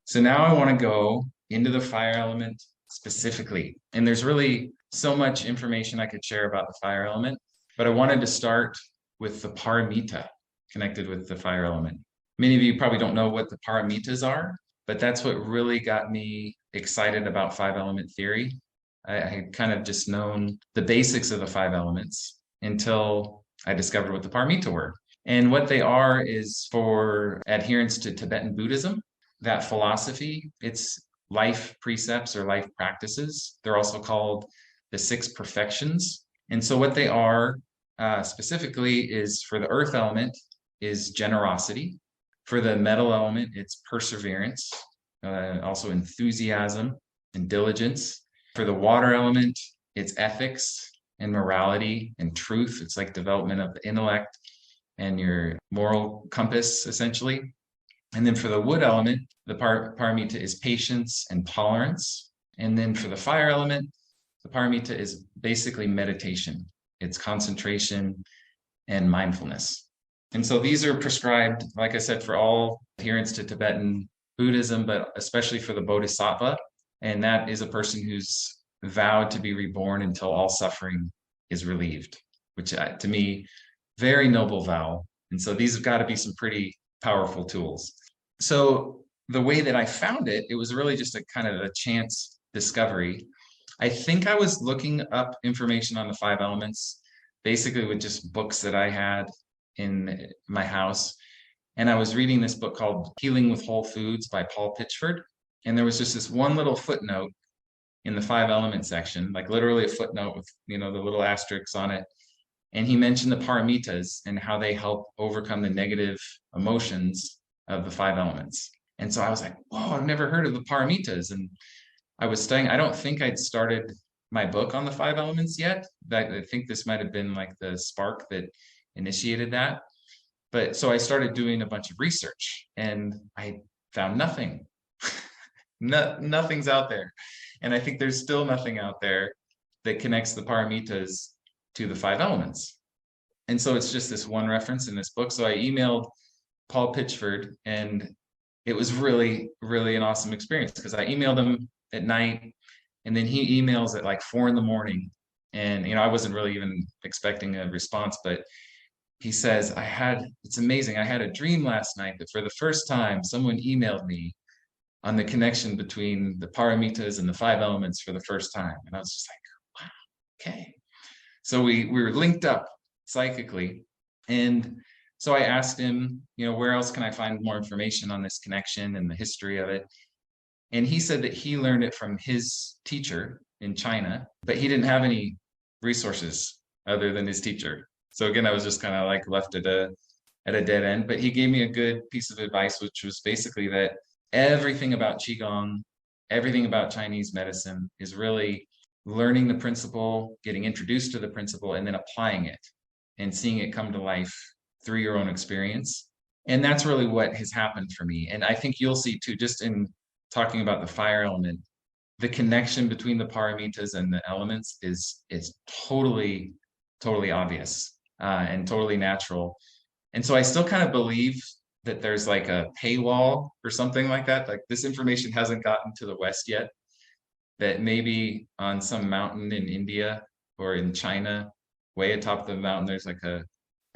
So now I want to go into the fire element specifically. And there's really so much information I could share about the fire element, but I wanted to start with the paramita connected with the fire element. Many of you probably don't know what the paramitas are, but that's what really got me excited about five element theory. I had kind of just known the basics of the five elements until I discovered what the paramita were. And what they are is for adherents to Tibetan Buddhism, that philosophy. It's life precepts or life practices. They're also called the six perfections. And so, what they are specifically is for the earth element is generosity. For the metal element, it's perseverance, also enthusiasm and diligence. For the water element, it's ethics and morality and truth. It's like development of the intellect and your moral compass, essentially. And then for the wood element, the paramita is patience and tolerance. And then for the fire element, the paramita is basically meditation. It's concentration and mindfulness. And so these are prescribed, like I said, for all adherents to Tibetan Buddhism, but especially for the bodhisattva. And that is a person who's vowed to be reborn until all suffering is relieved, which to me, very noble vow. And so these have got to be some pretty powerful tools. So the way that I found it, it was really just a kind of a chance discovery. I think I was looking up information on the five elements, basically with just books that I had in my house. And I was reading this book called Healing with Whole Foods by Paul Pitchford. And there was just this one little footnote in the five element section, like literally a footnote with, the little asterisks on it. And he mentioned the paramitas and how they help overcome the negative emotions of the five elements. And so I was like, whoa, I've never heard of the paramitas. And I was studying, I don't think I'd started my book on the five elements yet. I think this might have been like the spark that initiated that. But so I started doing a bunch of research and I found nothing. Nothing's out there. And I think there's still nothing out there that connects the paramitas to the five elements. And so it's just this one reference in this book. So I emailed Paul Pitchford, and it was really, really an awesome experience because I emailed him at night and then he emails at like 4 a.m. And, I wasn't really even expecting a response, but he says, it's amazing. I had a dream last night that for the first time, someone emailed me on the connection between the paramitas and the five elements for the first time. And I was just like, wow, okay. So we were linked up psychically. And so I asked him, where else can I find more information on this connection and the history of it? And he said that he learned it from his teacher in China, but he didn't have any resources other than his teacher. So again, I was just kind of like left at a dead end. But he gave me a good piece of advice, which was basically that everything about Qigong, everything about Chinese medicine is really learning the principle, getting introduced to the principle, and then applying it and seeing it come to life through your own experience. And that's really what has happened for me. And I think you'll see too, just in talking about the fire element, the connection between the paramitas and the elements is totally, totally obvious and totally natural. And so I still kind of believe that there's like a paywall or something like that. Like this information hasn't gotten to the West yet, that maybe on some mountain in India or in China, way atop the mountain, there's like a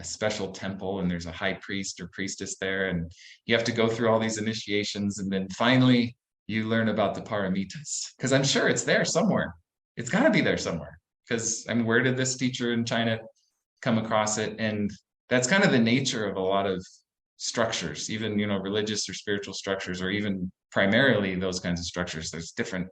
special temple and there's a high priest or priestess there. And you have to go through all these initiations. And then finally you learn about the paramitas, because I'm sure it's there somewhere. It's got to be there somewhere. Because where did this teacher in China come across it? And that's kind of the nature of a lot of structures, even, religious or spiritual structures, or even primarily those kinds of structures. There's different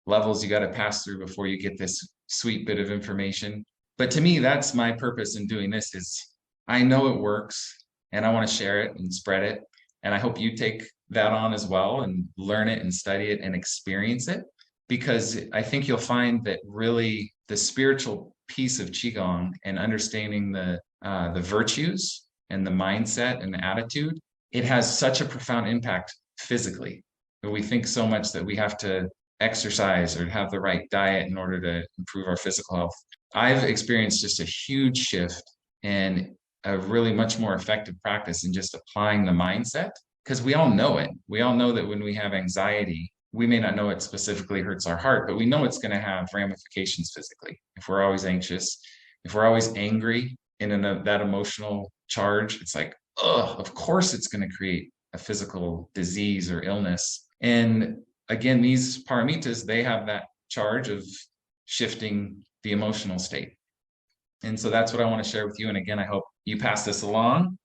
levels you got to pass through before you get this sweet bit of information. But to me, that's my purpose in doing this is I know it works and I want to share it and spread it. And I hope you take that on as well and learn it and study it and experience it, because I think you'll find that really the spiritual piece of Qigong and understanding the virtues and the mindset and the attitude, it has such a profound impact physically. We think so much that we have to exercise or have the right diet in order to improve our physical health. I've experienced just a huge shift and a really much more effective practice in just applying the mindset because we all know it. We all know that when we have anxiety, we may not know it specifically hurts our heart, but we know it's going to have ramifications physically. If we're always anxious, if we're always angry that emotional charge, it's like, oh, of course it's going to create a physical disease or illness. And again, these paramitas, they have that charge of shifting the emotional state. And so that's what I want to share with you. And again, I hope you pass this along